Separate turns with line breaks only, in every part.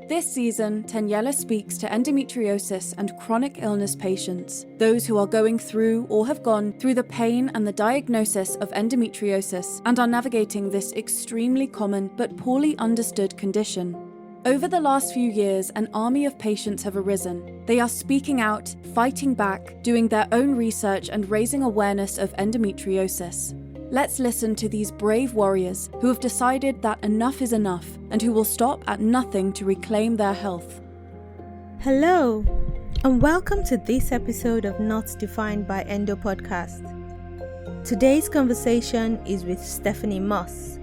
This season, Tanyella speaks to endometriosis and chronic illness patients, those who are going through or have gone through the pain and the diagnosis of endometriosis and are navigating this extremely common but poorly understood condition. Over the last few years, an army of patients have arisen. They are speaking out, fighting back, doing their own research and raising awareness of endometriosis. Let's listen to these brave warriors who have decided that enough is enough and who will stop at nothing to reclaim their health.
Hello, and welcome to this episode of Not Defined by Endo Podcast. Today's conversation is with Stephanie Moss.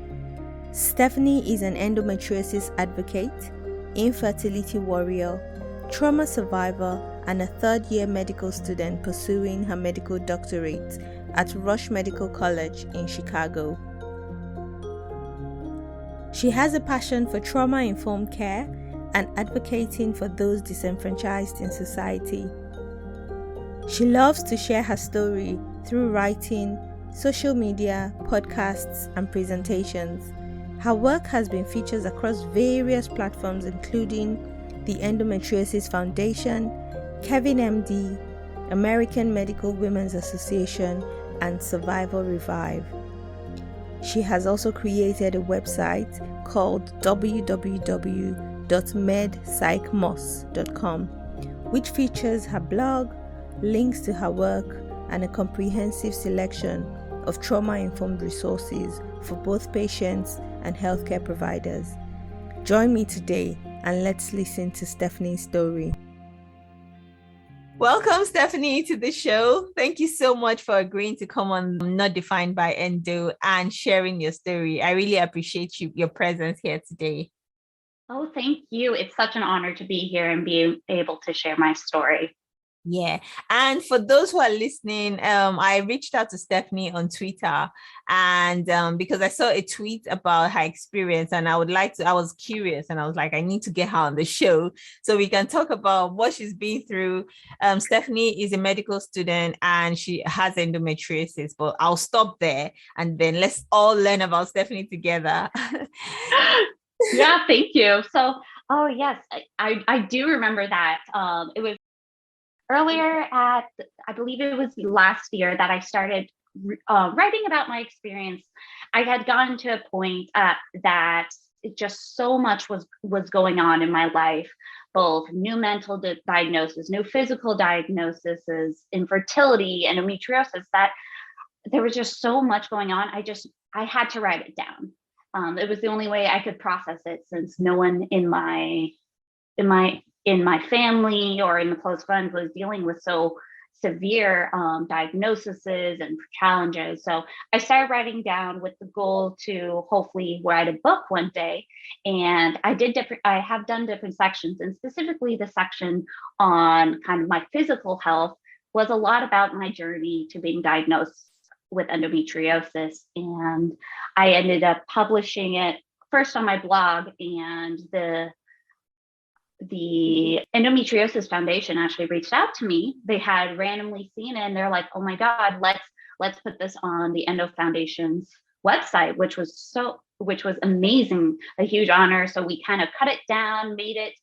Stephanie is an endometriosis advocate, infertility warrior, trauma survivor, and a third-year medical student pursuing her medical doctorate at Rush Medical College in Chicago. She has a passion for trauma-informed care and advocating for those disenfranchised in society. She loves to share her story through writing, social media, podcasts, and presentations. Her work has been featured across various platforms including the Endometriosis Foundation, Kevin MD, American Medical Women's Association, and Survival Revive. She has also created a website called www.medpsychmoss.com, which features her blog, links to her work, and a comprehensive selection of trauma-informed resources for both patients and healthcare providers. Join me today and let's listen to Stephanie's story.
Welcome, Stephanie, to the show. Thank you so much for agreeing to come on Not Defined by Endo and sharing your story. I really appreciate your presence here today.
Oh, thank you. It's such an honor to be here and be able to share my story.
Yeah. And for those who are listening, I reached out to Stephanie on Twitter and because I saw a tweet about her experience and I was curious and I was like, I need to get her on the show so we can talk about what she's been through. Stephanie is a medical student and she has endometriosis, but I'll stop there and then let's all learn about Stephanie together.
Yeah, thank you. So, oh yes, I do remember that. It was earlier I believe it was last year that I started writing about my experience. I had gotten to a point that just so much was going on in my life, both new mental diagnosis, new physical diagnoses, infertility, endometriosis, that there was just so much going on. I had to write it down. It was the only way I could process it since no one in my family or in the close friends was dealing with so severe diagnoses and challenges. So I started writing down with the goal to hopefully write a book one day. And I have done different sections, and specifically the section on kind of my physical health was a lot about my journey to being diagnosed with endometriosis. And I ended up publishing it first on my blog, and the Endometriosis Foundation actually reached out to me. They had randomly seen it and they're like, oh my God, let's put this on the Endo Foundation's website, which was amazing, a huge honor. So we kind of cut it down, made it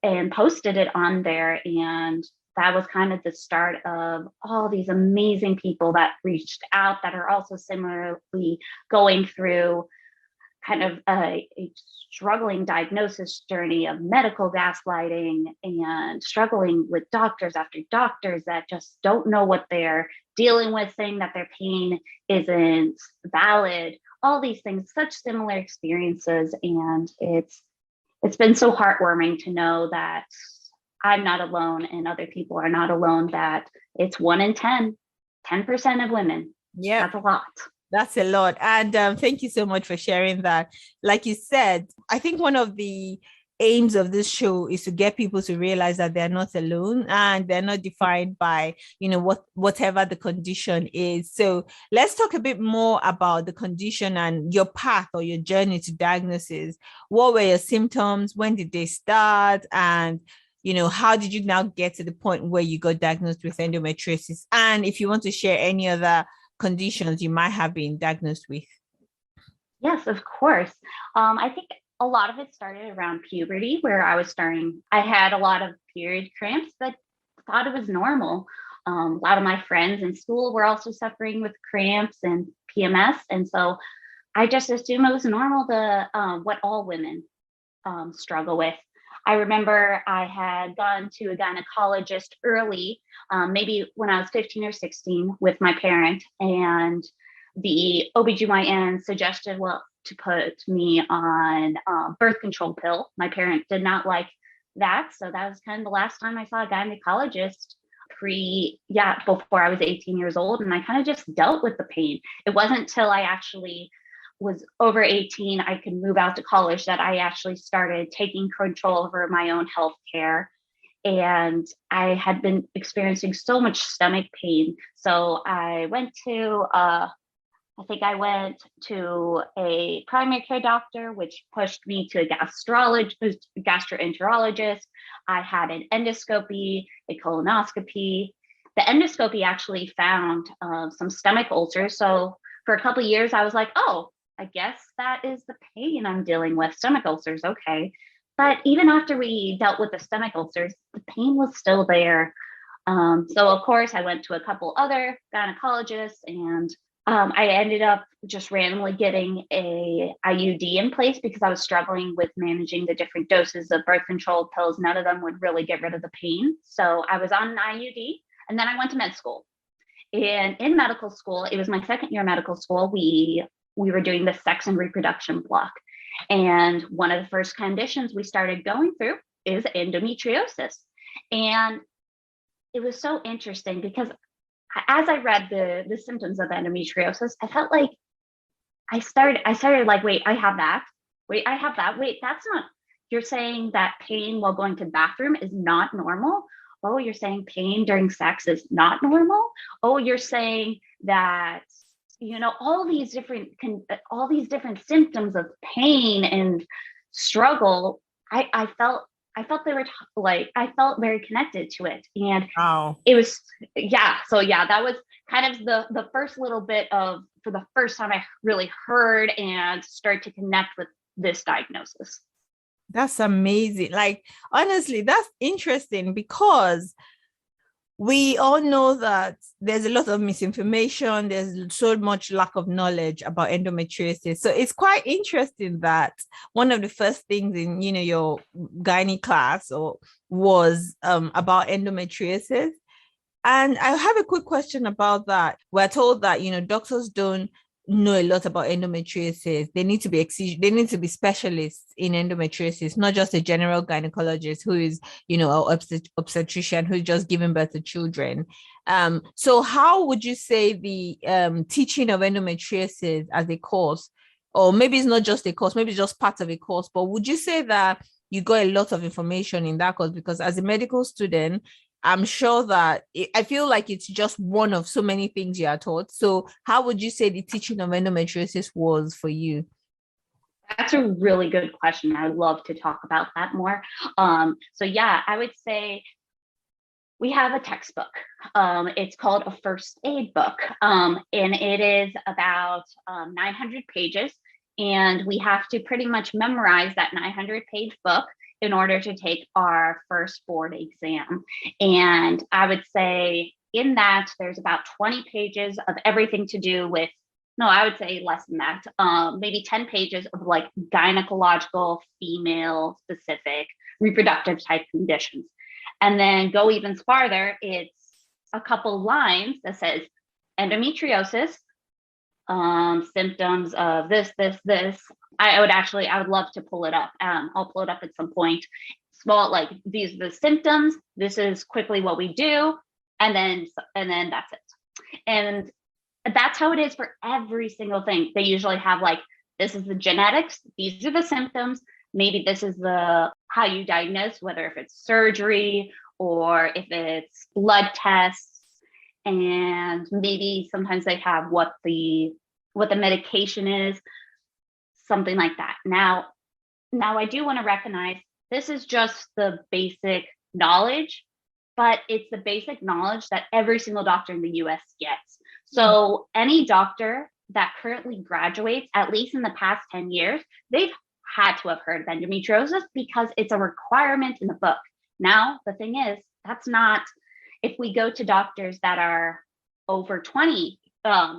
and posted it on there. And that was kind of the start of all these amazing people that reached out that are also similarly going through kind of a struggling diagnosis journey of medical gaslighting and struggling with doctors after doctors that just don't know what they're dealing with, saying that their pain isn't valid, all these things, such similar experiences. And it's been so heartwarming to know that I'm not alone and other people are not alone, that it's 1 in 10% of women.
Yeah.
That's a lot.
That's a lot. And thank you so much for sharing that. Like you said, I think one of the aims of this show is to get people to realize that they're not alone and they're not defined by, whatever the condition is. So let's talk a bit more about the condition and your path or your journey to diagnosis. What were your symptoms? When did they start? And how did you now get to the point where you got diagnosed with endometriosis? And if you want to share any other conditions you might have been diagnosed with.
Yes, of course. I think a lot of it started around puberty, where I had a lot of period cramps, but thought it was normal. A lot of my friends in school were also suffering with cramps and PMS. And so I just assumed it was normal to what all women struggle with. I remember I had gone to a gynecologist early, maybe when I was 15 or 16 with my parent, and the OBGYN suggested, well, to put me on birth control pill. My parent did not like that. So that was kind of the last time I saw a gynecologist before I was 18 years old. And I kind of just dealt with the pain. It wasn't till I actually was over 18, I could move out to college, that I actually started taking control over my own health care. And I had been experiencing so much stomach pain. So I went to a primary care doctor, which pushed me to a gastroenterologist. I had an endoscopy, a colonoscopy. The endoscopy actually found some stomach ulcers. So for a couple of years, I was like, oh, I guess that is the pain I'm dealing with, stomach ulcers, okay. But even after we dealt with the stomach ulcers, the pain was still there. So of course, I went to a couple other gynecologists, and I ended up just randomly getting a IUD in place because I was struggling with managing the different doses of birth control pills. None of them would really get rid of the pain. So I was on an IUD, and then I went to med school. And in medical school, it was my second year of medical school, we were doing the sex and reproduction block. And one of the first conditions we started going through is endometriosis. And it was so interesting because as I read the symptoms of endometriosis, I felt like I started like, wait, I have that. Wait, I have that. Wait, that's not, you're saying that pain while going to the bathroom is not normal. Oh, you're saying pain during sex is not normal. Oh, you're saying that, all these different symptoms of pain and struggle. I felt they were I felt very connected to it. And It was, So that was kind of the first little bit of, for the first time I really heard and started to connect with this diagnosis.
That's amazing. Like, honestly, that's interesting because we all know that there's a lot of misinformation. There's so much lack of knowledge about endometriosis. So it's quite interesting that one of the first things in, your gynae class was about endometriosis. And I have a quick question about that. We're told that, doctors don't know a lot about endometriosis. They need to be specialists in endometriosis, not just a general gynecologist who is, an obstetrician who's just giving birth to children. So how would you say the teaching of endometriosis as a course, or maybe it's not just a course, maybe it's just part of a course, but would you say that you got a lot of information in that course? Because as a medical student, I'm sure that I feel like it's just one of so many things you are taught. So how would you say the teaching of endometriosis was for you?
That's a really good question. I would love to talk about that more. I would say we have a textbook. It's called a first aid book, and it is about 900 pages. And we have to pretty much memorize that 900-page book in order to take our first board exam. And I would say in that, there's about 20 pages of everything to do with, no, I would say less than that, maybe 10 pages of like gynecological, female specific reproductive type conditions. And then go even farther, it's a couple lines that says endometriosis, symptoms of this. I would love to pull it up. I'll pull it up at some point. Small, like these are the symptoms. This is quickly what we do. And then that's it. And that's how it is for every single thing. They usually have like, this is the genetics. These are the symptoms. Maybe this is how you diagnose, whether if it's surgery or if it's blood tests. And maybe sometimes they have what the medication is, something like that. Now I do want to recognize this is just the basic knowledge, but it's the basic knowledge that every single doctor in the US gets. So any doctor that currently graduates, at least in the past 10 years, they've had to have heard of endometriosis because it's a requirement in the book. Now, the thing is, that's not, if we go to doctors that are over 20,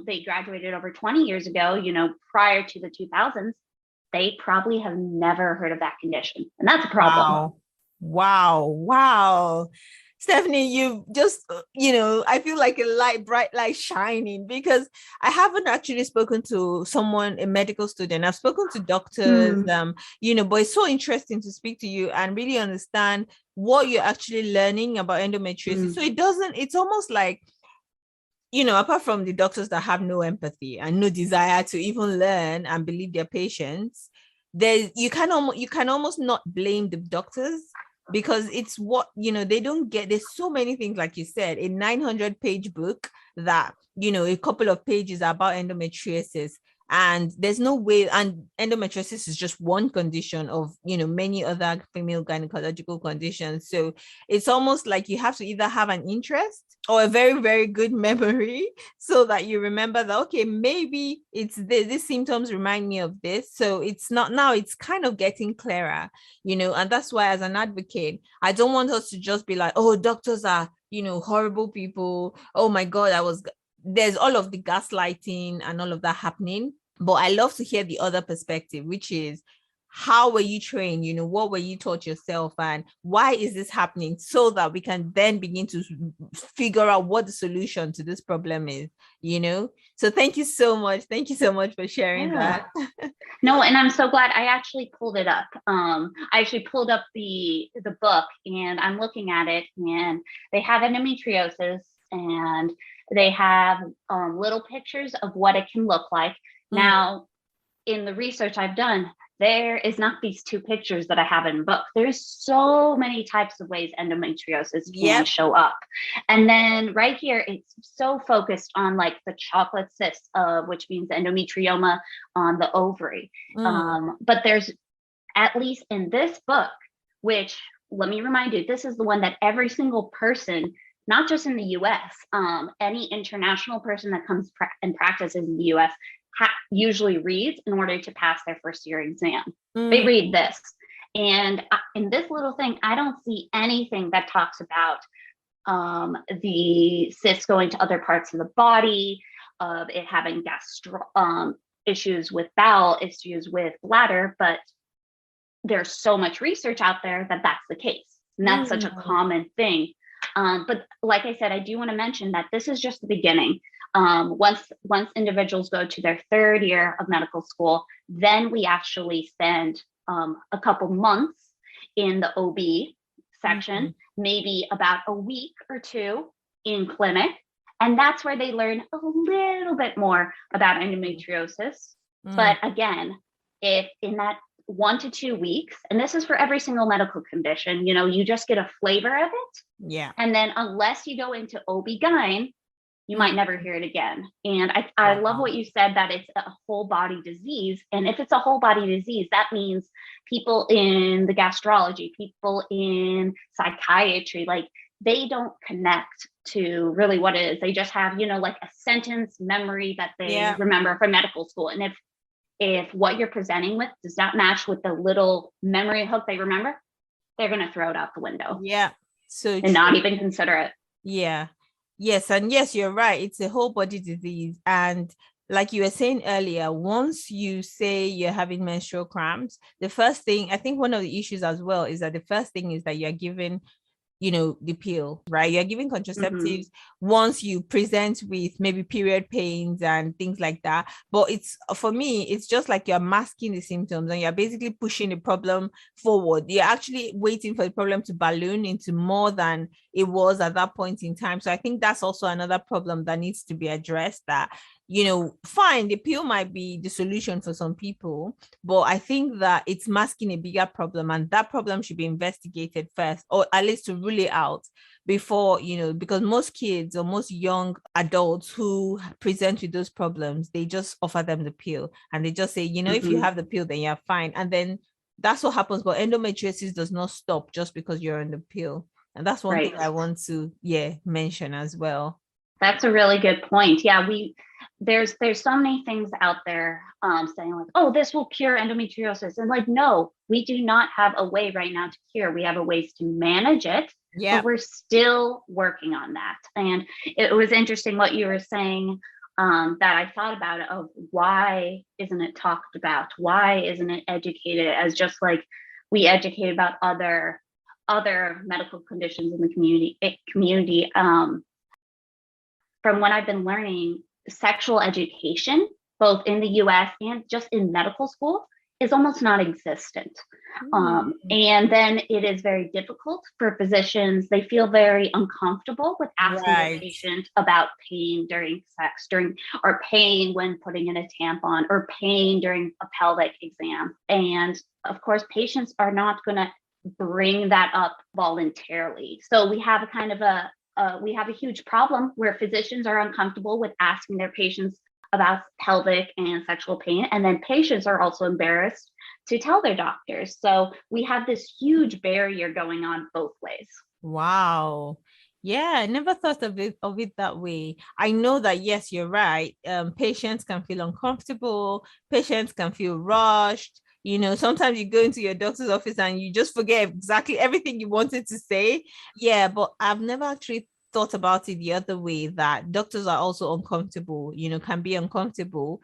they graduated over 20 years ago, prior to the 2000s, they probably have never heard of that condition. And that's a problem.
Wow. Stephanie, you just, I feel like a bright light shining, because I haven't actually spoken to someone, a medical student. I've spoken to doctors, but it's so interesting to speak to you and really understand what you're actually learning about endometriosis. So it's almost like, apart from the doctors that have no empathy and no desire to even learn and believe their patients, you can almost not blame the doctors, because it's what, they don't get. There's so many things, like you said, a 900-page book that, a couple of pages are about endometriosis. And there's no way, and endometriosis is just one condition of, many other female gynecological conditions. So it's almost like you have to either have an interest or a very, very good memory, so that you remember that, okay, maybe it's these symptoms remind me of this. So it's not, now it's kind of getting clearer, and that's why, as an advocate, I don't want us to just be like, oh, doctors are, horrible people. Oh my God, there's all of the gaslighting and all of that happening. But I love to hear the other perspective, which is, how were you trained? What were you taught yourself, and why is this happening, so that we can then begin to figure out what the solution to this problem is, So thank you so much. Thank you so much for sharing that.
No, and I'm so glad I actually pulled it up. I actually pulled up the book, and I'm looking at it, and they have endometriosis, and they have little pictures of what it can look like. Now, in the research I've done, there is not these two pictures that I have in the book. There's so many types of ways endometriosis can show up. And then right here, it's so focused on like the chocolate cyst, which means endometrioma on the ovary. But there's, at least in this book, which, let me remind you, this is the one that every single person, not just in the US, any international person that comes and practices in the US usually reads in order to pass their first year exam. They read this. And in this little thing, I don't see anything that talks about the cysts going to other parts of the body, of it having issues with bowel, issues with bladder, but there's so much research out there that that's the case. And that's such a common thing. But like I said, I do want to mention that this is just the beginning. Once individuals go to their third year of medical school, then we actually spend a couple months in the OB section, maybe about a week or two in clinic. And that's where they learn a little bit more about endometriosis. But again, if in that 1 to 2 weeks, and this is for every single medical condition, you just get a flavor of it.
Yeah.
And then unless you go into OB-GYN, you might never hear it again. And I love what you said, that it's a whole body disease. And if it's a whole body disease, that means people in the gastrology, people in psychiatry, like they don't connect to really what it is. They just have, like a sentence memory that they remember from medical school. And if what you're presenting with does not match with the little memory hook they remember, they're going to throw it out the window.
Yeah. So
and not even consider it.
Yeah. Yes. And yes, you're right. It's a whole body disease. And like you were saying earlier, once you say you're having menstrual cramps, the first thing, I think one of the issues as well is that the first thing is that you're given, the pill, right? You're giving contraceptives once you present with maybe period pains and things like that. But for me, it's just like you're masking the symptoms and you're basically pushing the problem forward. You're actually waiting for the problem to balloon into more than it was at that point in time. So I think that's also another problem that needs to be addressed, that fine, the pill might be the solution for some people, but I think that it's masking a bigger problem, and that problem should be investigated first, or at least to rule it out before, because most kids or most young adults who present with those problems, they just offer them the pill and they just say, if you have the pill, then you're fine. And then that's what happens. But endometriosis does not stop just because you're on the pill. And that's one thing I want to, mention as well.
That's a really good point. Yeah, there's so many things out there saying like, oh, this will cure endometriosis. And like, no, we do not have a way right now to cure. We have a ways to manage it, but we're still working on that. And it was interesting what you were saying, that I thought about it, of why isn't it talked about? Why isn't it educated as just like we educate about other medical conditions in the community. From what I've been learning, sexual education, both in the US and just in medical school, is almost non-existent. And then it is very difficult for physicians. They feel very uncomfortable with asking their patient about pain during sex, or pain when putting in a tampon, or pain during a pelvic exam. And of course, patients are not going to bring that up voluntarily. So we have we have a huge problem where physicians are uncomfortable with asking their patients about pelvic and sexual pain. And then patients are also embarrassed to tell their doctors. So we have this huge barrier going on both ways.
Wow. Yeah, I never thought of it that way. I know that, yes, you're right. Patients can feel uncomfortable. Patients can feel rushed. You know, sometimes you go into your doctor's office and you just forget exactly everything you wanted to say. Yeah, but I've never actually thought about it the other way, that doctors are also uncomfortable, can be uncomfortable,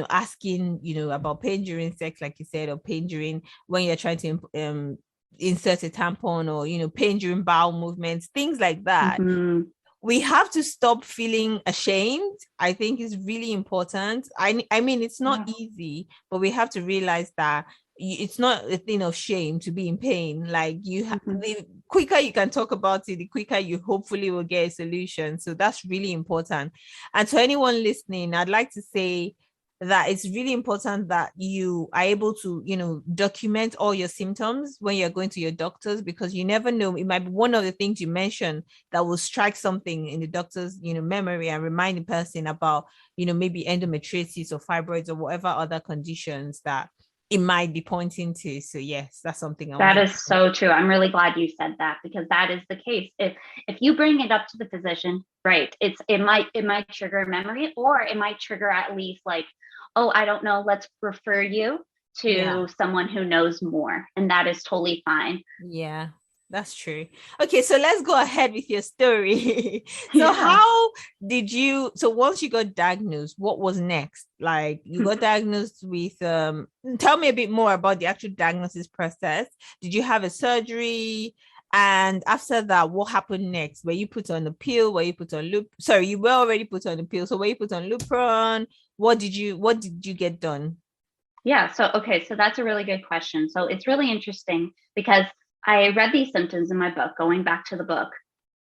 asking, about pain during sex, like you said, or pain during when you're trying to insert a tampon, or, pain during bowel movements, things like that. Mm-hmm. We have to stop feeling ashamed. I think is really important. I mean, it's not easy, but we have to realize that it's not a thing of shame to be in pain. Like the quicker you can talk about it, the quicker you hopefully will get a solution. So that's really important. And to anyone listening, I'd like to say that it's really important that you are able to, document all your symptoms when you're going to your doctors, because you never know. It might be one of the things you mentioned that will strike something in the doctor's, memory and remind the person about, maybe endometriosis or fibroids or whatever other conditions that it might be pointing to. So yes, that's something
that is so true. I'm really glad you said that, because that is the case. If you bring it up to the physician, right, it might trigger a memory, or it might trigger at least like, oh, I don't know, let's refer you to someone who knows more. And that is totally fine.
Yeah, that's true. Okay, so let's go ahead with your story. How did you, so once you got diagnosed, what was next? Like you got diagnosed with, tell me a bit more about the actual diagnosis process. Did you have a surgery? And after that, what happened next? Were you put on a pill? Were you put on you were already put on a pill. So were you put on Lupron? What did you get done?
Yeah. So that's a really good question. So it's really interesting because I read these symptoms in my book. Going back to the book,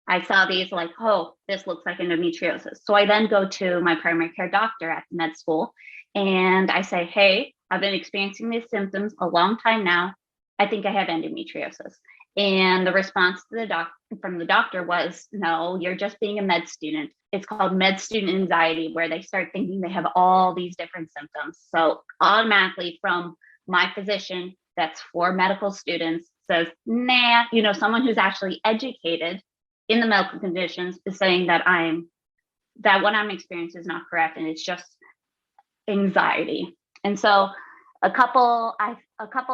I saw these like, oh, this looks like endometriosis. So I then go to my primary care doctor at med school and I say, hey, I've been experiencing these symptoms a long time now. I think I have endometriosis. And the response to from the doctor was, no, you're just being a med student. It's called med student anxiety, where they start thinking they have all these different symptoms. So automatically from my physician, that's for medical students, says, nah, someone who's actually educated in the medical conditions is saying that what I'm experiencing is not correct. And it's just anxiety. And so a couple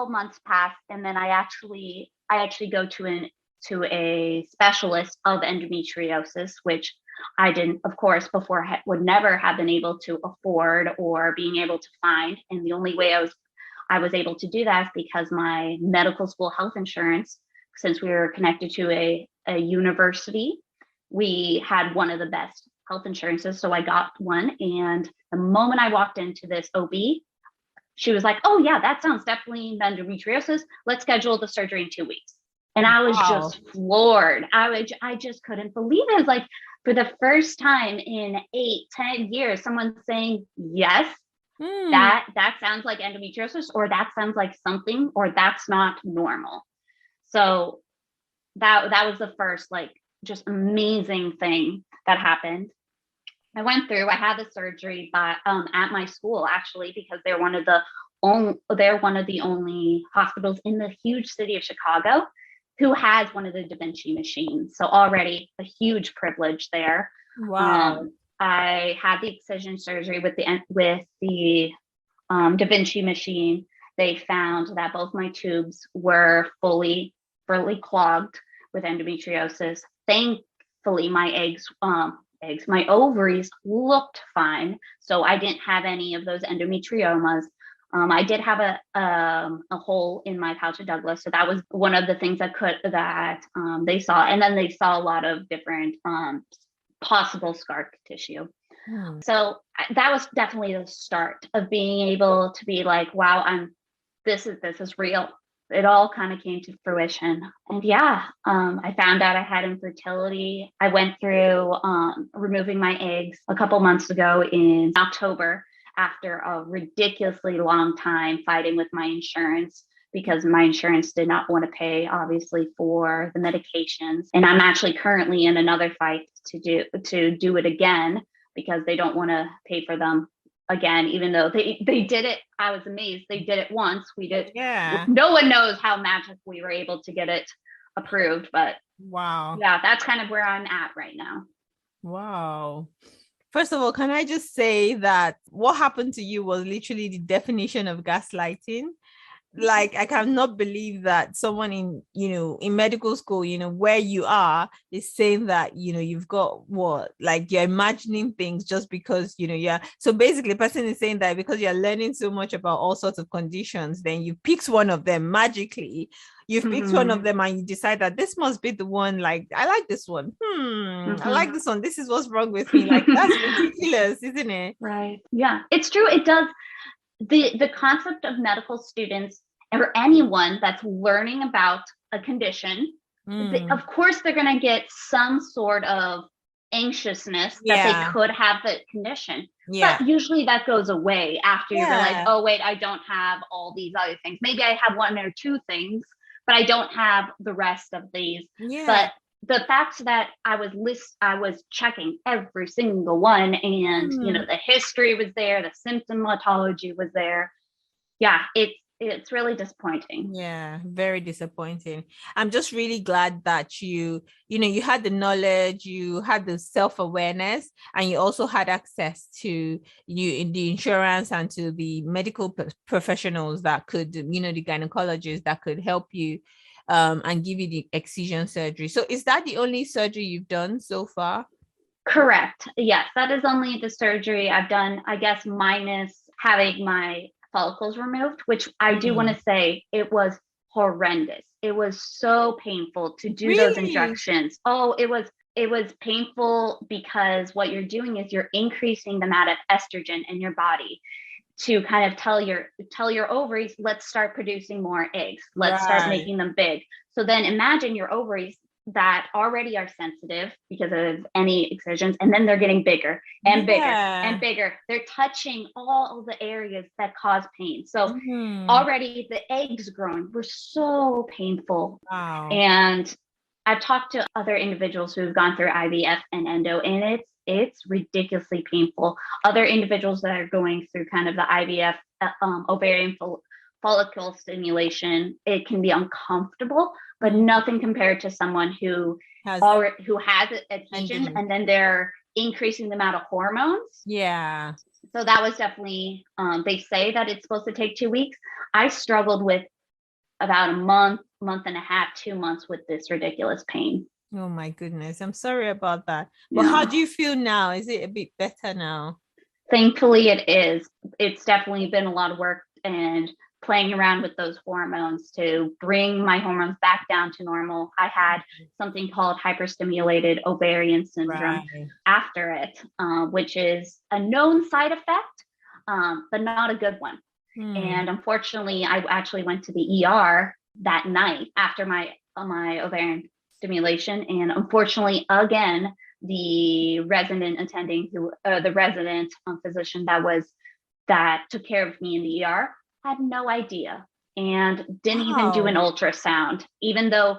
months passed, and then I actually go to a specialist of endometriosis, which I didn't, of course, before would never have been able to afford or being able to find. And the only way I was able to do that is because my medical school health insurance, since we were connected to a university, we had one of the best health insurances. So I got one. And the moment I walked into this OB, she was like, oh yeah, that sounds definitely endometriosis. Let's schedule the surgery in 2 weeks. And I was just floored. I just couldn't believe it. It was like, for the first time in 8-10 years, someone's saying, yes, that sounds like endometriosis, or that sounds like something, or that's not normal. So that was the first, like, just amazing thing that happened. I went through, I had the surgery at my school, actually, because they're one of the only hospitals in the huge city of Chicago who has one of the Da Vinci machines. So already a huge privilege there.
Wow.
I had the excision surgery with the Da Vinci machine. They found that both my tubes were fully clogged with endometriosis. Thankfully, my ovaries looked fine, so I didn't have any of those endometriomas. I did have a hole in my pouch of Douglas, so that was one of the things that they saw, and then they saw a lot of different possible scar tissue. So that was definitely the start of being able to be like, wow, this is real. It all kind of came to fruition. And I found out I had infertility. I went through removing my eggs a couple months ago in October, after a ridiculously long time fighting with my insurance, because my insurance did not want to pay, obviously, for the medications. And I'm actually currently in another fight to do it again, because they don't want to pay for them again, even though they did it. I was amazed. They did it once. We did.
Yeah.
No one knows how magic we were able to get it approved, but
wow.
Yeah, that's kind of where I'm at right now.
Wow. First of all, can I just say that what happened to you was literally the definition of gaslighting? Like, I cannot believe that someone in medical school, where you are, is saying that, you've got you're imagining things just because, yeah. So basically, the person is saying that because you're learning so much about all sorts of conditions, then you picked one of them magically. You've picked one of them and you decide that this must be the one. Like, I like this one. I like this one. This is what's wrong with me. Like, that's ridiculous, isn't it?
Right. Yeah, it's true. It does. The concept of medical students, or anyone that's learning about a condition, of course they're going to get some sort of anxiousness that they could have the condition. But usually that goes away after you realize, oh wait, I don't have all these other things. Maybe I have one or two things, but I don't have the rest of these. But the fact that I was checking every single one, and the history was there, the symptomatology was there. Yeah, it's really disappointing.
Yeah, very disappointing. I'm just really glad that you had the knowledge, you had the self-awareness, and you also had access to in the insurance and to the medical professionals that could, the gynecologists that could help you and give you the excision surgery. So is that the only surgery you've done so far?
Correct. Yes, that is only the surgery I've done, I guess, minus having my follicles removed, which I do want to say it was horrendous. It was so painful to do those injections. Oh, it was painful, because what you're doing is you're increasing the amount of estrogen in your body to kind of tell your ovaries, let's start producing more eggs. Let's start making them big. So then imagine your ovaries that already are sensitive because of any excisions, and then they're getting bigger and bigger and bigger. They're touching all the areas that cause pain. So already the eggs growing were so painful.
Wow.
And I've talked to other individuals who've gone through IVF and endo, and it's ridiculously painful. Other individuals that are going through kind of the IVF ovarian follicle stimulation, it can be uncomfortable, but nothing compared to someone who has adhesion, and then they're increasing the amount of hormones.
Yeah.
So that was definitely, they say that it's supposed to take 2 weeks. I struggled with about a month and a half, 2 months with this ridiculous pain.
Oh my goodness. I'm sorry about that. But how do you feel now? Is it a bit better now?
Thankfully it is. It's definitely been a lot of work and playing around with those hormones to bring my hormones back down to normal. I had something called hyperstimulated ovarian syndrome after it, which is a known side effect, but not a good one. And unfortunately, I actually went to the ER that night after my ovarian stimulation. And unfortunately, again, the resident physician that took care of me in the ER had no idea and didn't even do an ultrasound, even though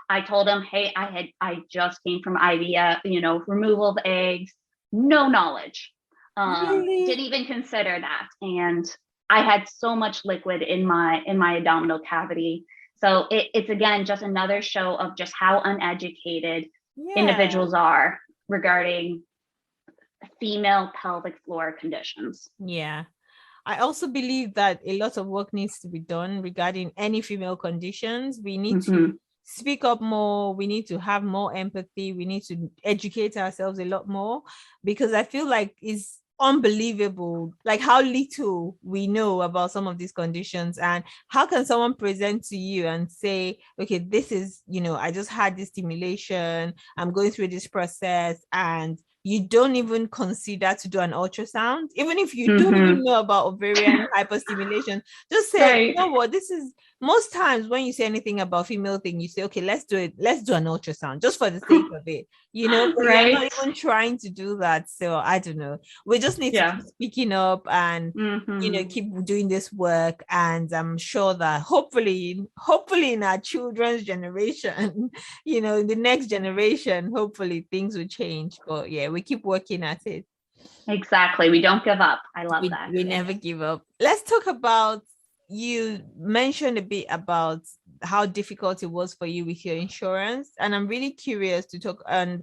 I told him, hey, I just came from IVF, removal of eggs, no knowledge. Didn't even consider that. And I had so much liquid in my abdominal cavity. So it's again just another show of just how uneducated individuals are regarding female pelvic floor conditions.
Yeah. I also believe that a lot of work needs to be done regarding any female conditions. We need to speak up more. We need to have more empathy. We need to educate ourselves a lot more, because I feel like it's unbelievable like how little we know about some of these conditions. And how can someone present to you and say, okay, this is, I just had this stimulation, I'm going through this process, and you don't even consider to do an ultrasound, even if you don't even know about ovarian hyperstimulation. Just say,
Right.
you know what, this is, most times when you say anything about female thing, you say, okay, let's do it, let's do an ultrasound just for the sake of it, but
Right.
you're not even trying to do that. So I don't know, we just need to keep speaking up and keep doing this work. And I'm sure that hopefully in our children's generation, in the next generation, hopefully things will change. But yeah, we keep working at it.
Exactly. We don't give up. I love that.
We never give up. Let's talk about, you mentioned a bit about how difficult it was for you with your insurance, and I'm really curious to talk. And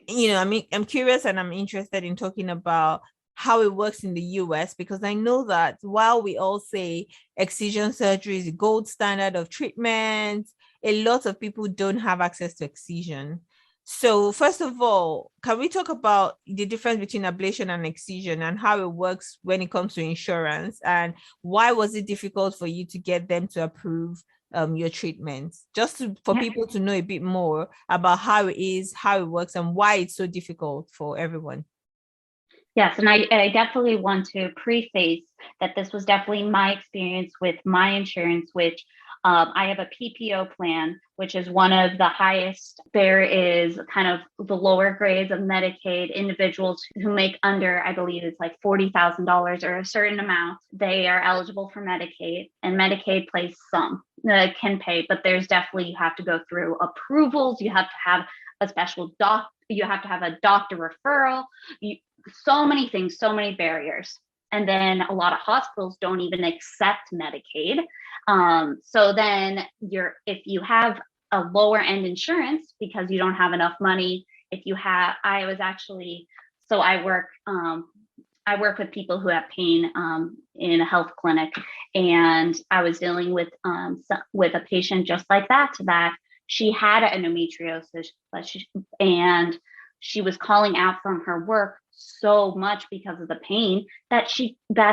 I'm curious and I'm interested in talking about how it works in the US, because I know that while we all say excision surgery is the gold standard of treatment, a lot of people don't have access to excision. So first of all, can we talk about the difference between ablation and excision and how it works when it comes to insurance, and why was it difficult for you to get them to approve your treatment? Just for people to know a bit more about how it is, how it works, and why it's so difficult for everyone.
Yes, and I definitely want to preface that this was definitely my experience with my insurance, which I have a PPO plan, which is one of the highest. There is kind of the lower grades of Medicaid. Individuals who make under, I believe it's like $40,000 or a certain amount, they are eligible for Medicaid, and Medicaid pays some can pay, but there's definitely, you have to go through approvals. You have to have a special you have to have a doctor referral. So many things, so many barriers. And then a lot of hospitals don't even accept Medicaid. So then if you have a lower end insurance because you don't have enough money, I work with people who have pain in a health clinic, and I was dealing with a patient just like that she had endometriosis, and she was calling out from her work so much because of the pain that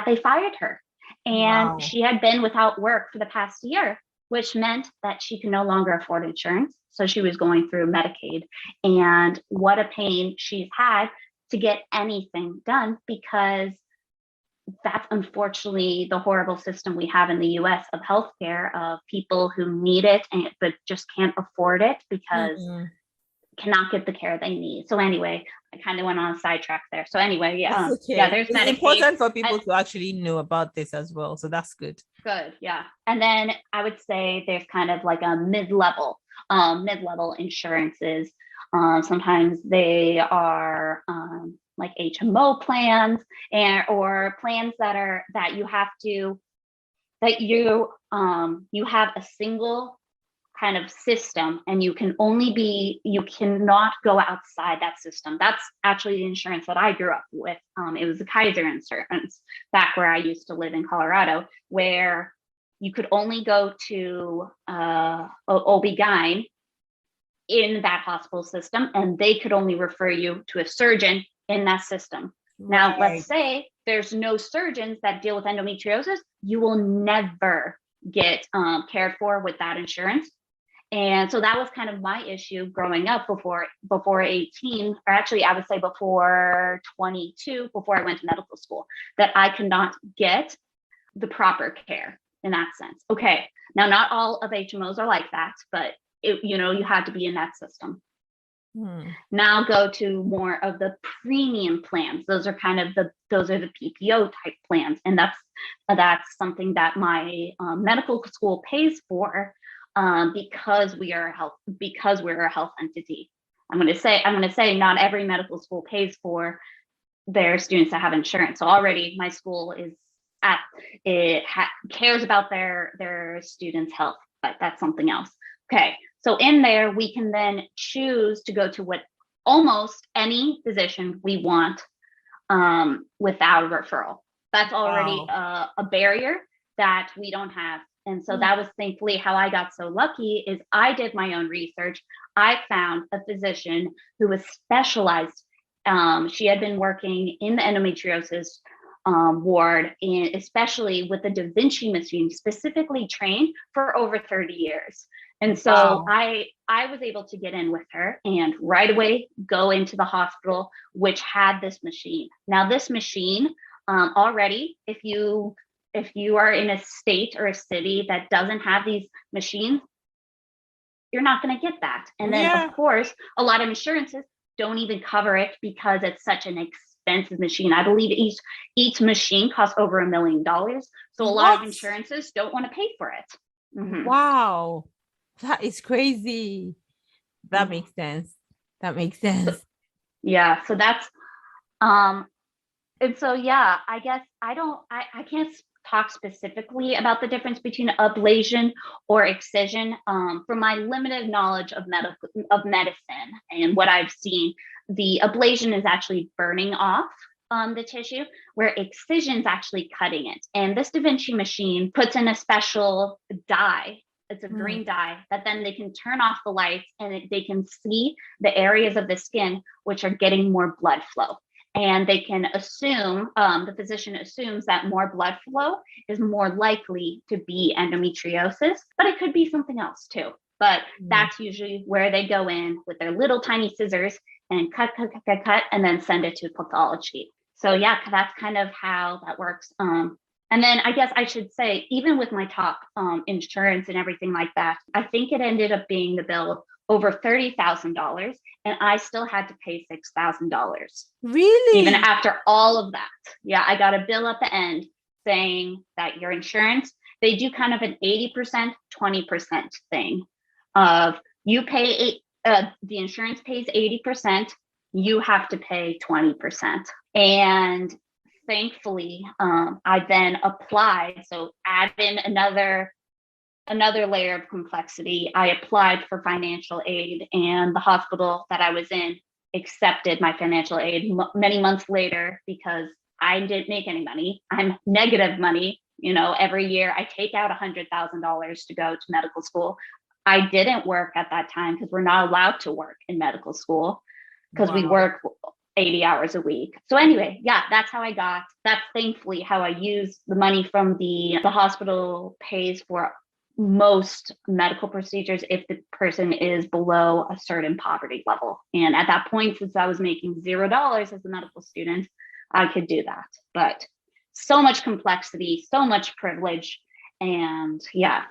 they fired her. And wow. She had been without work for the past year, which meant that she could no longer afford insurance. So she was going through Medicaid, and what a pain she's had to get anything done, because that's unfortunately the horrible system we have in the US of healthcare, of people who need it but just can't afford it because cannot get the care they need. So anyway, I kind of went on a sidetrack there. So anyway, there's Medicaid.
It's important for people to actually know about this as well. So that's good.
Good, yeah. And then I would say there's kind of like a mid-level insurances. Sometimes they are like HMO plans or plans that you have a single kind of system, and you cannot go outside that system. That's actually the insurance that I grew up with. It was the Kaiser insurance back where I used to live in Colorado, where you could only go to OB-GYN in that hospital system, and they could only refer you to a surgeon in that system. Now, let's say there's no surgeons that deal with endometriosis, you will never get cared for with that insurance. And so that was kind of my issue growing up before 18, or actually I would say before 22, before I went to medical school, that I could not get the proper care in that sense. Okay, now not all of HMOs are like that, but you had to be in that system. Now go to more of the premium plans. Those are the PPO type plans, and that's something that my medical school pays for, because we're a health entity. I'm going to say not every medical school pays for their students that have insurance. So already my school cares about their students' health, but that's something else. Okay. So in there, we can then choose to go to what almost any physician we want. without a referral. That's already a barrier that we don't have. And so that was thankfully how I got so lucky. Is I did my own research. I found a physician who was specialized. She had been working in the endometriosis ward, and especially with the Da Vinci machine, specifically trained for over 30 years. And so I was able to get in with her and right away go into the hospital, which had this machine. Now, this machine already, if you are in a state or a city that doesn't have these machines, you're not going to get that. And then, of course, a lot of insurances don't even cover it because it's such an expensive machine. I believe each machine costs over $1 million. So a lot of insurances don't want to pay for it.
Mm-hmm. Wow. That is crazy. That makes sense. So,
yeah. So that's, and so, yeah, I guess I can't talk specifically about the difference between ablation or excision. From my limited knowledge of medicine and what I've seen, the ablation is actually burning off the tissue, where excision is actually cutting it. And this Da Vinci machine puts in a special dye. It's a green dye that then they can turn off the lights and they can see the areas of the skin which are getting more blood flow. And they can assume, the physician assumes that more blood flow is more likely to be endometriosis, but it could be something else too. But that's usually where they go in with their little tiny scissors and cut, and then send it to pathology. So yeah, that's kind of how that works. And then I guess I should say, even with my top insurance and everything like that, I think it ended up being the bill over $30,000, and I still had to pay $6,000.
Really?
Even after all of that. Yeah, I got a bill at the end saying that your insurance, they do kind of an 80%, 20% thing of you pay, the insurance pays 80%, you have to pay 20%. And thankfully, I then applied. So add in another layer of complexity. I applied for financial aid, and the hospital that I was in accepted my financial aid many months later because I didn't make any money. I'm negative money. Every year I take out $100,000 to go to medical school. I didn't work at that time because we're not allowed to work in medical school because we work 80 hours a week. So anyway, yeah, that's thankfully how I use the money from the hospital pays for most medical procedures if the person is below a certain poverty level. And at that point, since I was making $0 as a medical student, I could do that. But so much complexity, so much privilege, and yeah.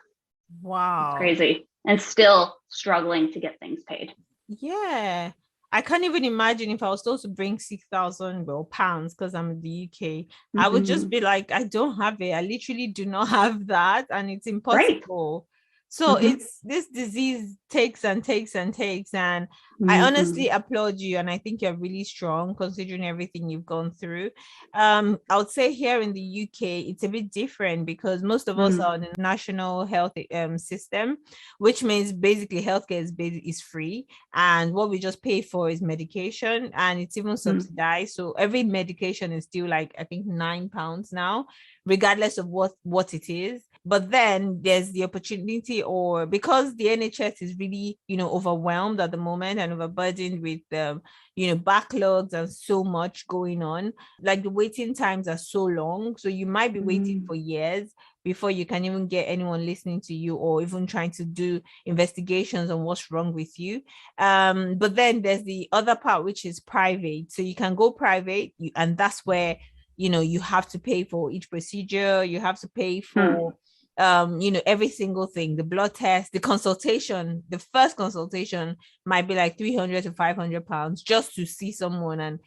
Wow.
It's crazy. And still struggling to get things paid.
Yeah. I can't even imagine if I was supposed to bring 6,000 pounds because I'm in the UK. I would just be like, I don't have it. I literally do not have that, and it's impossible. Right. So it's this disease takes and takes and takes. And I honestly applaud you. And I think you're really strong considering everything you've gone through. I would say here in the UK, it's a bit different because most of us are on the national health system, which means basically healthcare is free. And what we just pay for is medication, and it's even subsidized. So every medication is still like, I think £9 now, regardless of what it is. But then there's the opportunity, or because the NHS is really, overwhelmed at the moment and overburdened with, backlogs and so much going on, like the waiting times are so long. So you might be waiting for years before you can even get anyone listening to you or even trying to do investigations on what's wrong with you. But then there's the other part, which is private. So you can go private, and that's where, you have to pay for each procedure. You have to pay for every single thing, the blood test, the consultation. The first consultation might be like 300 to 500 pounds just to see someone and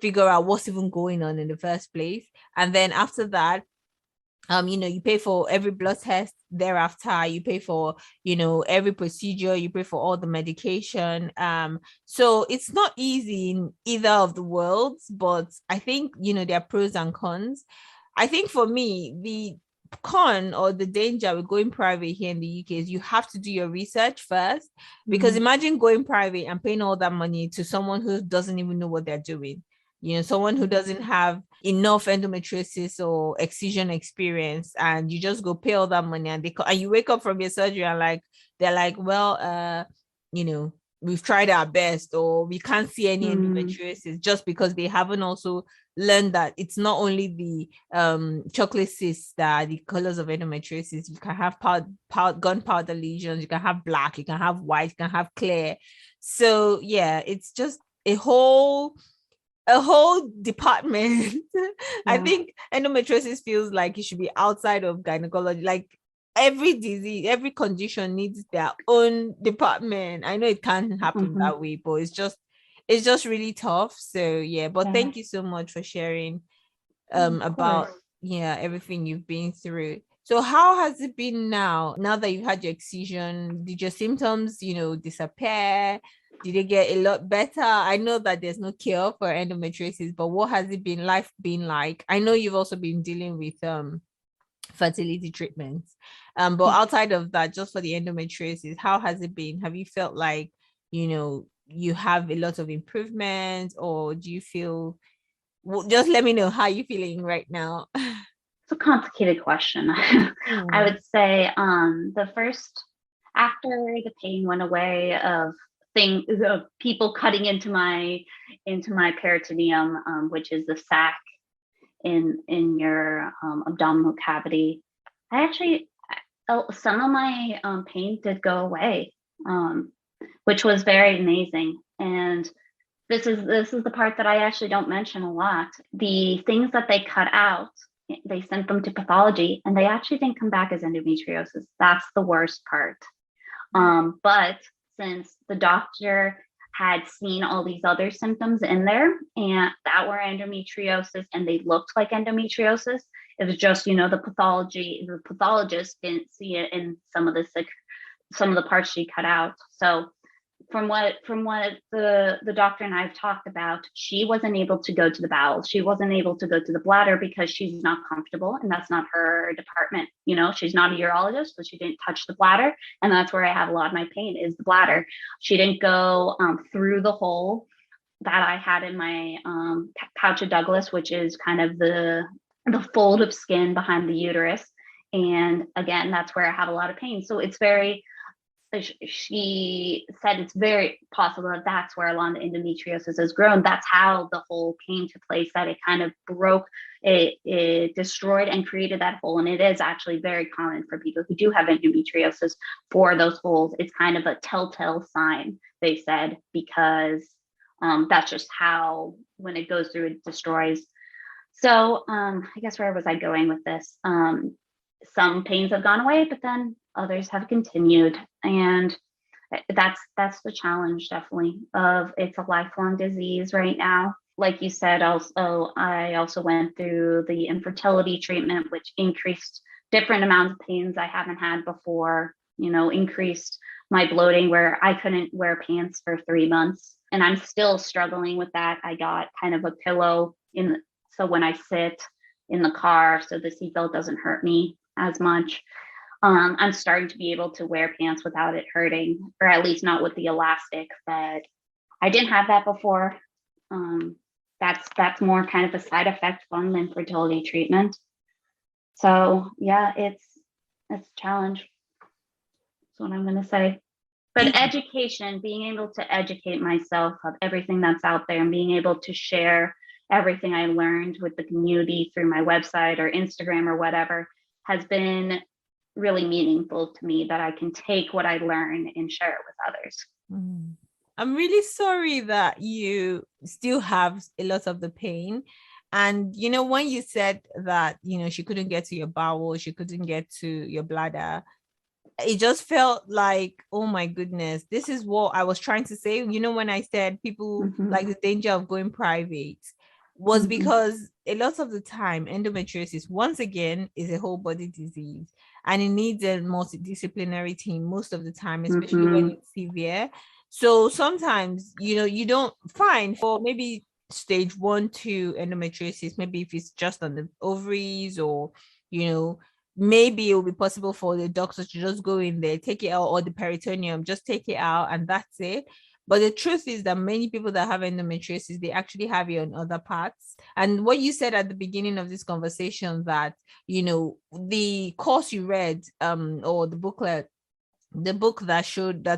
figure out what's even going on in the first place. And then after that, you pay for every blood test. Thereafter, you pay for, every procedure, you pay for all the medication. So it's not easy in either of the worlds, but I think, there are pros and cons. I think for me, the con or the danger with going private here in the UK is you have to do your research first, because imagine going private and paying all that money to someone who doesn't even know what they're doing. someone who doesn't have enough endometriosis or excision experience, and you just go pay all that money, and and you wake up from your surgery and they're like, well, we've tried our best, or we can't see any endometriosis, just because they haven't also learned that it's not only the chocolate cysts that are the colors of endometriosis. You can have gunpowder lesions, you can have black, you can have white, you can have clear. So yeah, it's just a whole department. Yeah. I think endometriosis feels like it should be outside of gynecology. Like every disease, every condition needs their own department. I know it can't happen that way, but it's just really tough. So yeah, but thank you so much for sharing about everything you've been through. So how has it been now that you've had your excision? Did your symptoms disappear? Did it get a lot better? I know that there's no cure for endometriosis, but what has life been like? I know you've also been dealing with fertility treatments, but outside of that, just for the endometriosis, how has it been? Have you felt like you have a lot of improvement, or do you feel, just let me know how you're feeling right now?
It's a complicated question. I would say the first, after the pain went away of people cutting into my peritoneum, which is the sac in your abdominal cavity, I actually, some of my pain did go away, which was very amazing. And this is the part that I actually don't mention a lot. The things that they cut out, they sent them to pathology, and they actually didn't come back as endometriosis. That's the worst part. But since the doctor had seen all these other symptoms in there and that were endometriosis, and they looked like endometriosis, it was just, the pathologist didn't see it in some of the parts she cut out. So from what the doctor and I've talked about, she wasn't able to go to the bowels. She wasn't able to go to the bladder because she's not comfortable, and that's not her department. She's not a urologist, so she didn't touch the bladder. And that's where I have a lot of my pain, is the bladder. She didn't go through the hole that I had in my pouch of Douglas, which is kind of the fold of skin behind the uterus. And again, that's where I have a lot of pain. So she said it's very possible that that's where a lot of endometriosis has grown. That's how the hole came to place, that it kind of broke, it destroyed and created that hole. And it is actually very common for people who do have endometriosis for those holes. It's kind of a telltale sign, they said, because that's just how, when it goes through, it destroys. So I guess where was I going with this? Some pains have gone away, but then others have continued. And that's the challenge, definitely, of it's a lifelong disease right now. Like you said, I also went through the infertility treatment, which increased different amounts of pains I haven't had before, increased my bloating where I couldn't wear pants for 3 months. And I'm still struggling with that. I got kind of a pillow so when I sit in the car, so the seatbelt doesn't hurt me as much. I'm starting to be able to wear pants without it hurting, or at least not with the elastic, but I didn't have that before. That's more kind of a side effect from the infertility treatment. So yeah, it's a challenge. That's what I'm going to say. But education, being able to educate myself of everything that's out there, and being able to share everything I learned with the community through my website or Instagram or whatever, has been really meaningful to me, that I can take what I learn and share it with others.
I'm really sorry that you still have a lot of the pain. And, when you said that, she couldn't get to your bowel, she couldn't get to your bladder, it just felt like, oh my goodness, this is what I was trying to say. When I said people like the danger of going private, was because a lot of the time endometriosis, once again, is a whole body disease, and it needs a multidisciplinary team most of the time, especially when it's severe. So sometimes you don't find, for maybe stage 1, 2 endometriosis, maybe if it's just on the ovaries, or maybe it will be possible for the doctor to just go in there, take it out, or the peritoneum, just take it out, and that's it. But the truth is that many people that have endometriosis, they actually have it on other parts. And what you said at the beginning of this conversation, that, the course you read, or the booklet, the book that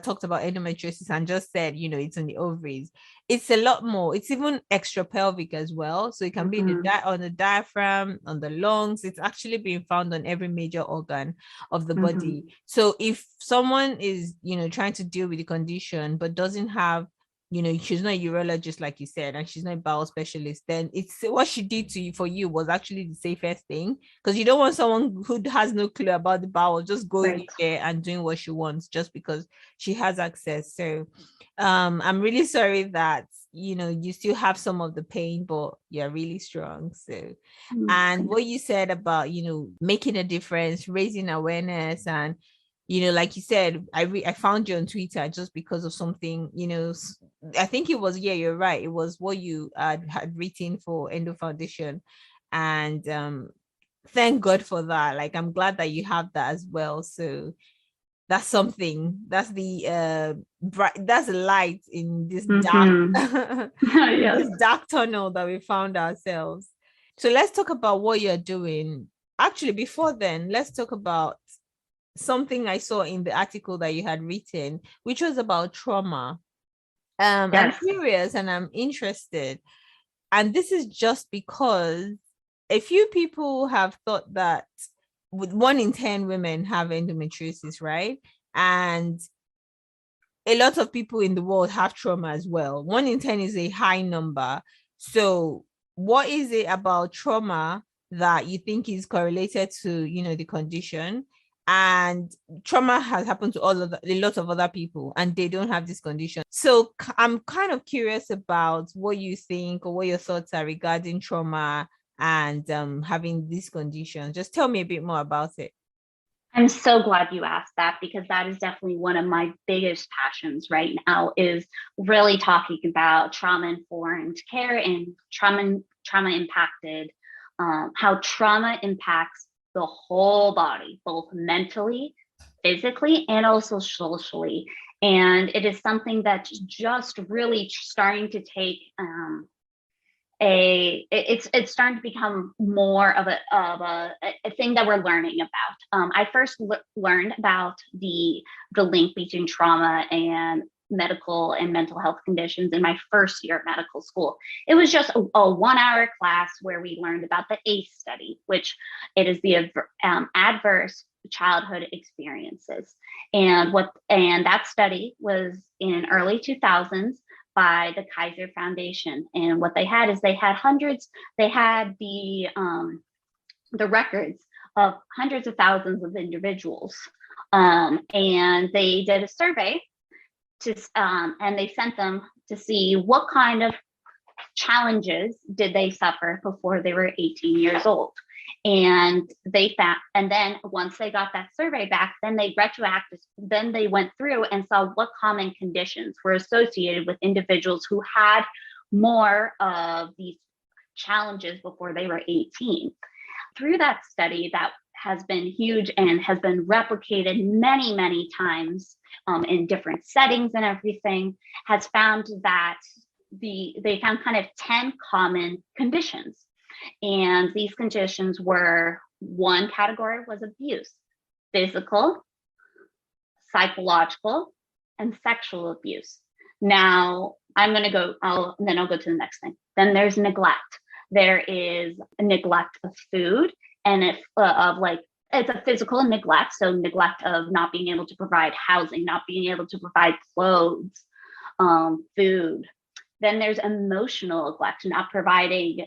talked about endometriosis and just said, it's on the ovaries. It's a lot more. It's even extra pelvic as well. So it can be on the diaphragm, on the lungs. It's actually being found on every major organ of the body. So if someone is, trying to deal with the condition, but doesn't have, she's not a urologist, like you said, and she's not a bowel specialist, then it's what she did for you was actually the safest thing, because you don't want someone who has no clue about the bowel just going there and doing what she wants just because she has access. So I'm really sorry that you still have some of the pain, but you're really strong. So and what you said about making a difference, raising awareness, and like you said, I found you on Twitter just because of something, I think it was, you're right, it was what you had written for Endo Foundation. And thank God for that. Like, I'm glad that you have that as well. So that's something, that's the that's a light in this dark this dark tunnel that we found ourselves. So let's talk about what you're doing. Actually, before then, let's talk about something I saw in the article that you had written, which was about trauma. I'm curious and I'm interested. And this is just because a few people have thought that 1 in 10 women have endometriosis, right? And a lot of people in the world have trauma as well. 1 in 10 is a high number. So what is it about trauma that you think is correlated to, the condition? And trauma has happened to a lot of other people, and they don't have this condition. So I'm kind of curious about what you think, or what your thoughts are regarding trauma and having this condition. Just tell me a bit more about it.
I'm so glad you asked that, because that is definitely one of my biggest passions right now, is really talking about trauma-informed care and trauma impacted, how trauma impacts the whole body, both mentally, physically, and also socially. And it is something that's just really starting to take it's starting to become more of a thing that we're learning about. I first learned about the link between trauma and medical and mental health conditions in my first year of medical school. It was just a 1-hour class where we learned about the ACE study, which it is the adverse childhood experiences. And that study was in early 2000s by the Kaiser Foundation. And what they had is they had the records of hundreds of thousands of individuals. And they did a survey and they sent them to see what kind of challenges did they suffer before they were 18 years old. And they found, and then once they got that survey back, then they went through and saw what common conditions were associated with individuals who had more of these challenges before they were 18. Through that study that has been huge and has been replicated many, many times in different settings and everything, has found that they found kind of 10 common conditions. And these conditions were, one category was abuse, physical, psychological, and sexual abuse. Now I'll go to the next thing. Then there's neglect. There is a neglect of food, and it's a physical neglect. So neglect of not being able to provide housing, not being able to provide clothes, food. Then there's emotional neglect, not providing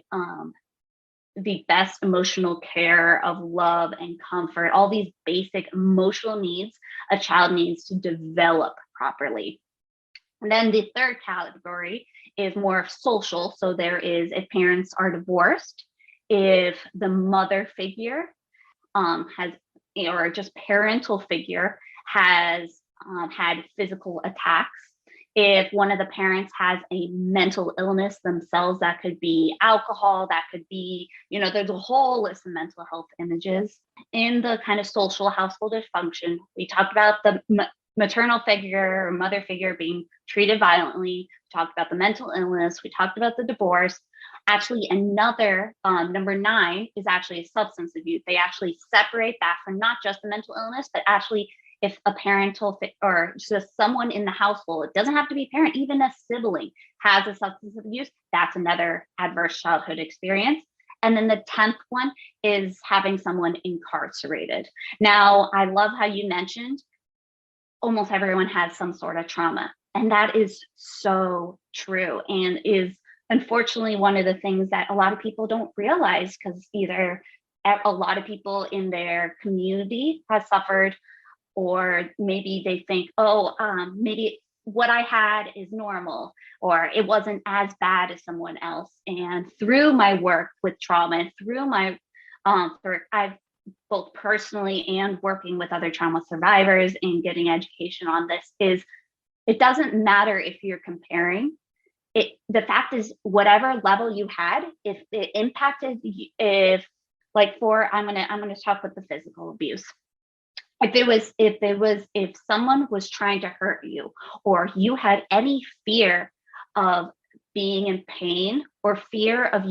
the best emotional care of love and comfort, all these basic emotional needs a child needs to develop properly. And then the third category is more social. So there is, if parents are divorced, if the mother figure has, or just parental figure has had physical attacks, if one of the parents has a mental illness themselves, that could be alcohol, that could be, there's a whole list of mental health images. In the kind of social household dysfunction, we talked about the maternal figure or mother figure being treated violently. We talked about the mental illness. We talked about the divorce. Actually, another number 9 is actually substance abuse. They actually separate that from not just the mental illness, but actually if a parental or just someone in the household, it doesn't have to be a parent, even a sibling has a substance abuse, that's another adverse childhood experience. And then the 10th one is having someone incarcerated. Now, I love how you mentioned almost everyone has some sort of trauma. And that is so true and is unfortunately one of the things that a lot of people don't realize, because either a lot of people in their community has suffered, or maybe they think, maybe what I had is normal, or it wasn't as bad as someone else. And through my work with trauma and through my I've both personally and working with other trauma survivors and getting education on this, is it doesn't matter if you're comparing it. The fact is, whatever level you had, if it impacted, if I'm gonna talk with the physical abuse. If someone was trying to hurt you, or you had any fear of being in pain or fear of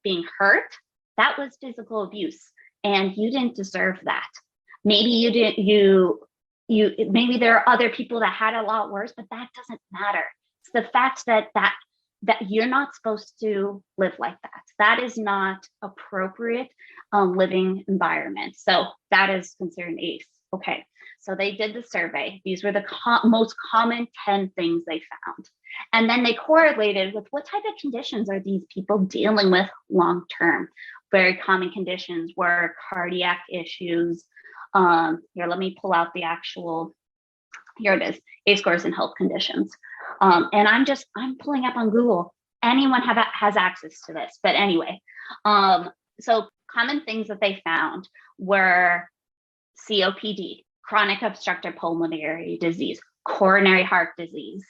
being hurt, that was physical abuse, and you didn't deserve that. Maybe you didn't. Maybe there are other people that had a lot worse, but that doesn't matter. It's the fact that you're not supposed to live like that. That is not appropriate living environment. So that is considered an ACE. Okay, so they did the survey. These were the most common 10 things they found. And then they correlated with what type of conditions are these people dealing with long term. Very common conditions were cardiac issues. Here, let me pull out the actual, here it is, ACE scores and health conditions. And I'm pulling up on Google. Anyone has access to this, but anyway. So common things that they found were COPD, chronic obstructive pulmonary disease, coronary heart disease,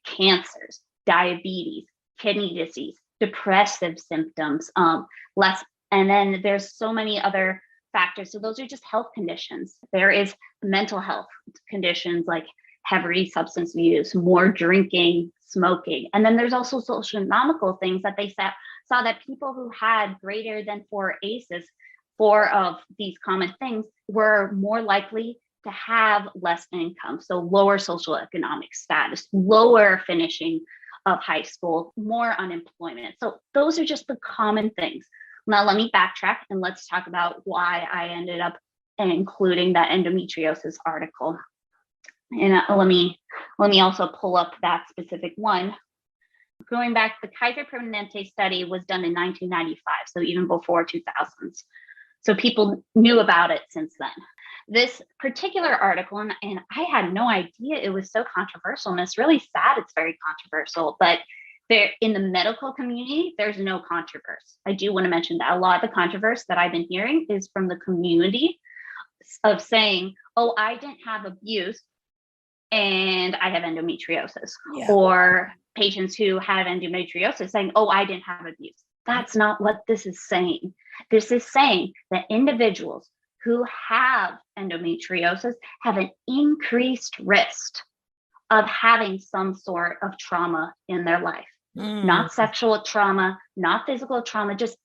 cancers, diabetes, kidney disease, depressive symptoms, and then there's so many other factors. So those are just health conditions. There is mental health conditions like heavy substance use, more drinking, smoking. And then there's also socioeconomical things that they saw that people who had greater than 4 ACEs, 4 of these common things, were more likely to have less income. So lower socioeconomic status, lower finishing of high school, more unemployment. So those are just the common things. Now let me backtrack and let's talk about why I ended up including that endometriosis article. And let me also pull up that specific one. Going back, the Kaiser Permanente study was done in 1995, so even before 2000s. So people knew about it since then. This particular article, and I had no idea it was so controversial, and it's really sad it's very controversial, but in the medical community, there's no controversy. I do want to mention that a lot of the controversy that I've been hearing is from the community of saying, oh, I didn't have abuse and I have endometriosis, or patients who have endometriosis saying, oh, I didn't have abuse. That's not what this is saying. This is saying that individuals who have endometriosis have an increased risk of having some sort of trauma in their life. Not sexual trauma, not physical trauma, just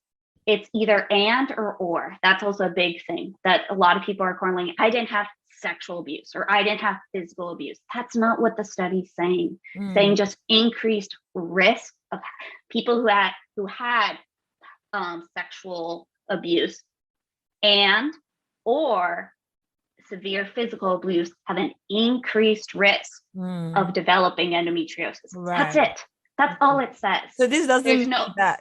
it's either and or. That's also a big thing that a lot of people are correlating. I didn't have sexual abuse or I didn't have physical abuse. That's not what the study's saying. Saying just increased risk of people who had sexual abuse and or severe physical abuse have an increased risk of developing endometriosis. Right. That's it. That's all it says.
So this doesn't mean that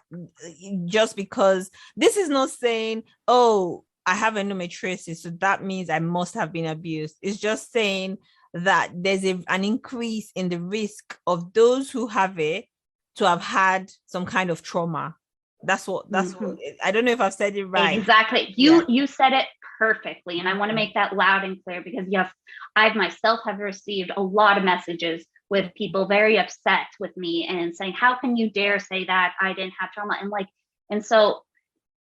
just because this is not saying, oh, I have endometriosis, so that means I must have been abused. It's just saying that there's an increase in the risk of those who have it to have had some kind of trauma. That's what I don't know if I've said it right.
Exactly. You said it perfectly. And I want to make that loud and clear because yes, I myself have received a lot of messages with people very upset with me and saying, how can you dare say that I didn't have trauma? And so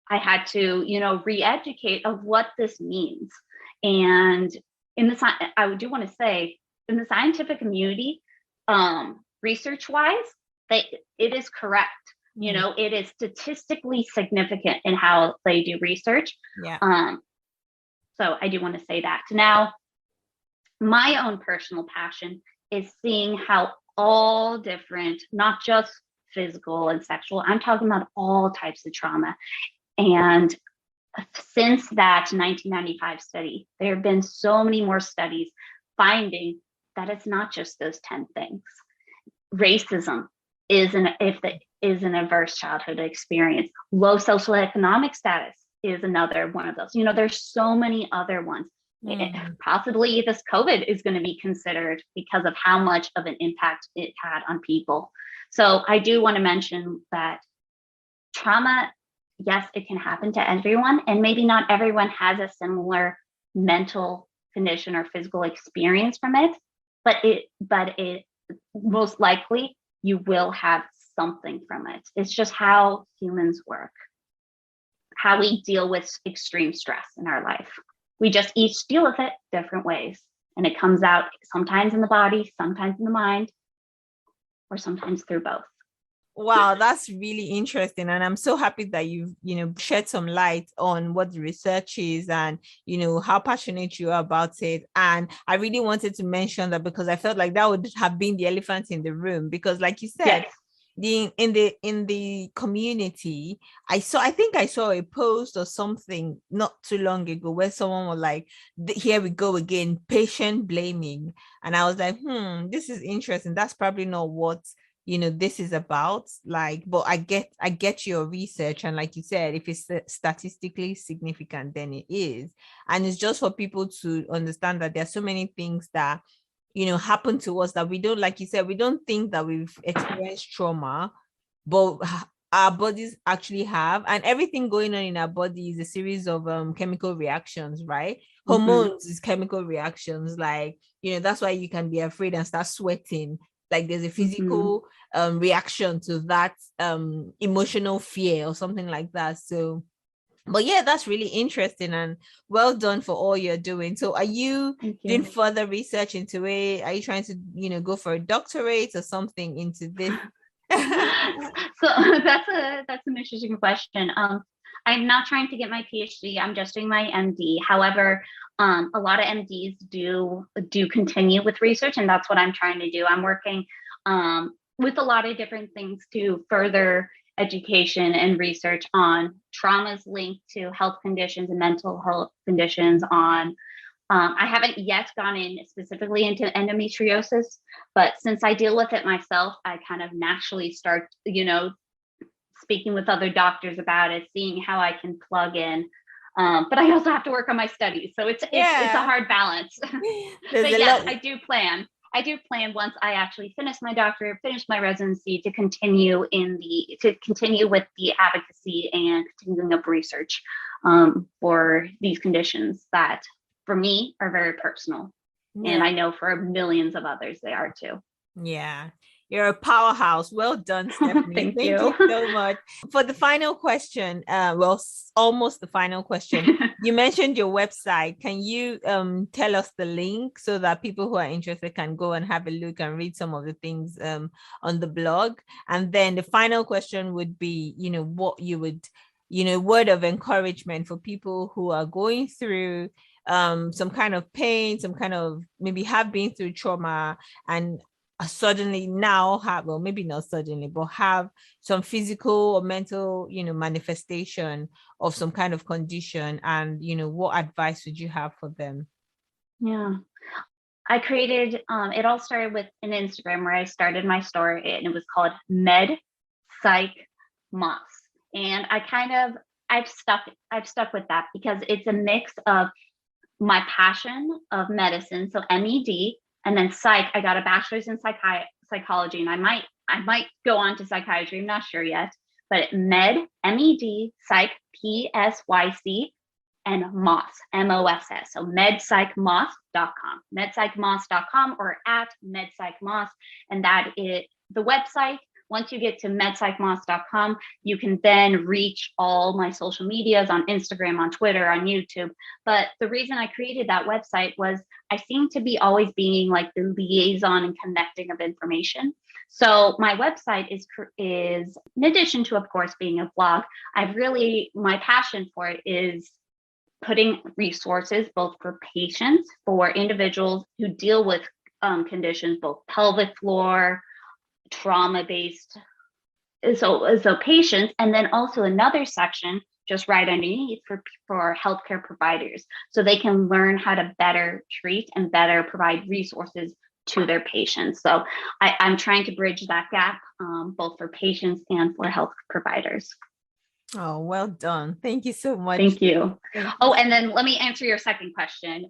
I had to, re-educate of what this means. And I do want to say, in the scientific community, research wise, it is correct. You know, it is statistically significant in how they do research.
Yeah.
So I do want to say that. Now, my own personal passion is seeing how all different, not just physical and sexual, I'm talking about all types of trauma. And since that 1995 study, there have been so many more studies finding that it's not just those 10 things. Racism is an adverse childhood experience. Low socioeconomic status is another one of those. You know, there's so many other ones. Possibly this COVID is going to be considered because of how much of an impact it had on people. So I do want to mention that trauma, yes, it can happen to everyone, and maybe not everyone has a similar mental condition or physical experience from it, but it most likely you will have something from it. It's just how humans work, how we deal with extreme stress in our life. We just each deal with it different ways, and it comes out sometimes in the body, sometimes in the mind, or sometimes through both.
Wow, that's really interesting. And I'm so happy that you've, shed some light on what the research is and, how passionate you are about it. And I really wanted to mention that because I felt like that would have been the elephant in the room, because like you said,
Yes.
in the community, I think I saw a post or something not too long ago where someone was like, here we go again, patient blaming. And I was like, this is interesting. That's probably not what this is about. Like, but I get your research, and like you said, if it's statistically significant, then it is. And it's just for people to understand that there are so many things that happen to us that we don't, like you said, we don't think that we've experienced trauma, but our bodies actually have. And everything going on in our body is a series of chemical reactions, right? Hormones is chemical reactions. Like, that's why you can be afraid and start sweating. Like there's a physical reaction to that emotional fear or something like that. So, but yeah, that's really interesting, and well done for all you're doing. So are you doing further research into it? Are you trying to, go for a doctorate or something into this?
So that's an interesting question. I'm not trying to get my PhD. I'm just doing my MD. However, a lot of MDs do continue with research, and that's what I'm trying to do. I'm working with a lot of different things to further education and research on traumas linked to health conditions and mental health conditions. I haven't yet gone in specifically into endometriosis, but since I deal with it myself, I kind of naturally start, speaking with other doctors about it, seeing how I can plug in. But I also have to work on my studies, so it's a hard balance. But yes, I do plan once I actually finish my doctorate, finish my residency, to continue with the advocacy and continuing of research for these conditions that for me are very personal. And I know for millions of others they are too.
Yeah. You're a powerhouse. Well done, Stephanie.
Thank you
so much. For the final question, almost the final question, you mentioned your website. Can you tell us the link so that people who are interested can go and have a look and read some of the things on the blog? And then the final question would be, what you would, word of encouragement for people who are going through some kind of pain, some kind of maybe have been through trauma and suddenly now have, well, maybe not suddenly, but have some physical or mental, manifestation of some kind of condition. And, what advice would you have for them?
Yeah. I created, it all started with an Instagram where I started my story, and it was called Med Psych Moss. And I've stuck with that because it's a mix of my passion of medicine, so MED, and then psych. I got a bachelor's in psychology, and I might go on to psychiatry. I'm not sure yet, but med, MED, psych, PSYC, and Moss, MOSS. So medpsychmoss.com or at medpsychmoss. And that is the website once you get to medpsychmoss.com, you can then reach all my social medias on Instagram, on Twitter, on YouTube. But the reason I created that website was I seem to be always being like the liaison and connecting of information. So my website is in addition to, of course, being a blog, my passion for it is putting resources both for patients, for individuals who deal with conditions, both pelvic floor, trauma-based, so patients, and then also another section just right underneath for healthcare providers, so they can learn how to better treat and better provide resources to their patients. So I'm trying to bridge that gap, both for patients and for health providers.
Oh, well done. Thank you so much.
Thank you. Oh, and then let me answer your second question.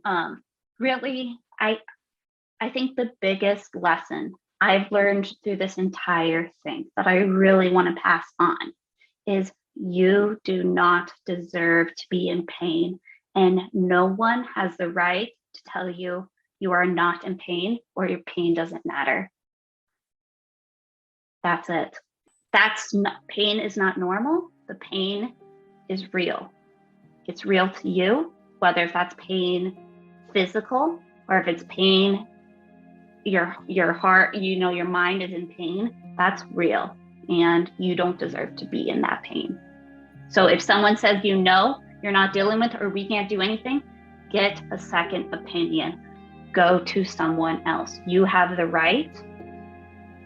Really, I think the biggest lesson I've learned through this entire thing that I really want to pass on is you do not deserve to be in pain, and no one has the right to tell you you are not in pain or your pain doesn't matter. That's it. Pain is not normal. The pain is real. It's real to you, whether if that's pain physical or if it's pain, your heart, your mind is in pain, that's real. And you don't deserve to be in that pain. So if someone says, you're not dealing with, or we can't do anything, get a second opinion. Go to someone else. You have the right.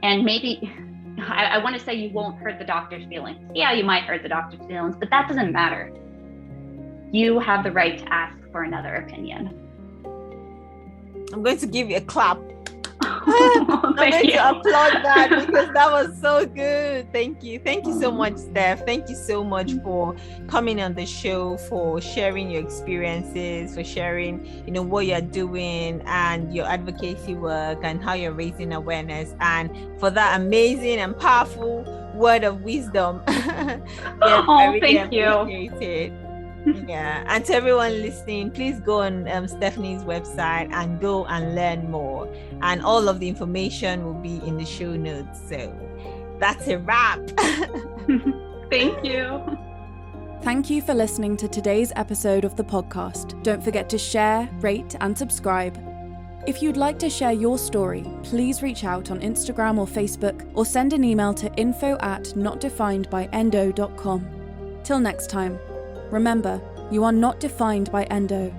And maybe, I want to say you won't hurt the doctor's feelings. Yeah, you might hurt the doctor's feelings, but that doesn't matter. You have the right to ask for another opinion.
I'm going to give you a clap. I'm going to applaud that because that was so good. Thank you. Thank you so much, Steph. Thank you so much for coming on the show, for sharing your experiences, for sharing, what you're doing and your advocacy work and how you're raising awareness, and for that amazing and powerful word of wisdom.
Thank you.
Yeah, and to everyone listening, please go on Stephanie's website and go and learn more, and all of the information will be in the show notes. So that's a wrap.
Thank you.
Thank you for listening to today's episode of the podcast. Don't forget to share, rate, and subscribe. If you'd like to share your story, please reach out on Instagram or Facebook, or send an email to info@notdefinedbyendo.com. Till next time. Remember, you are not defined by endo.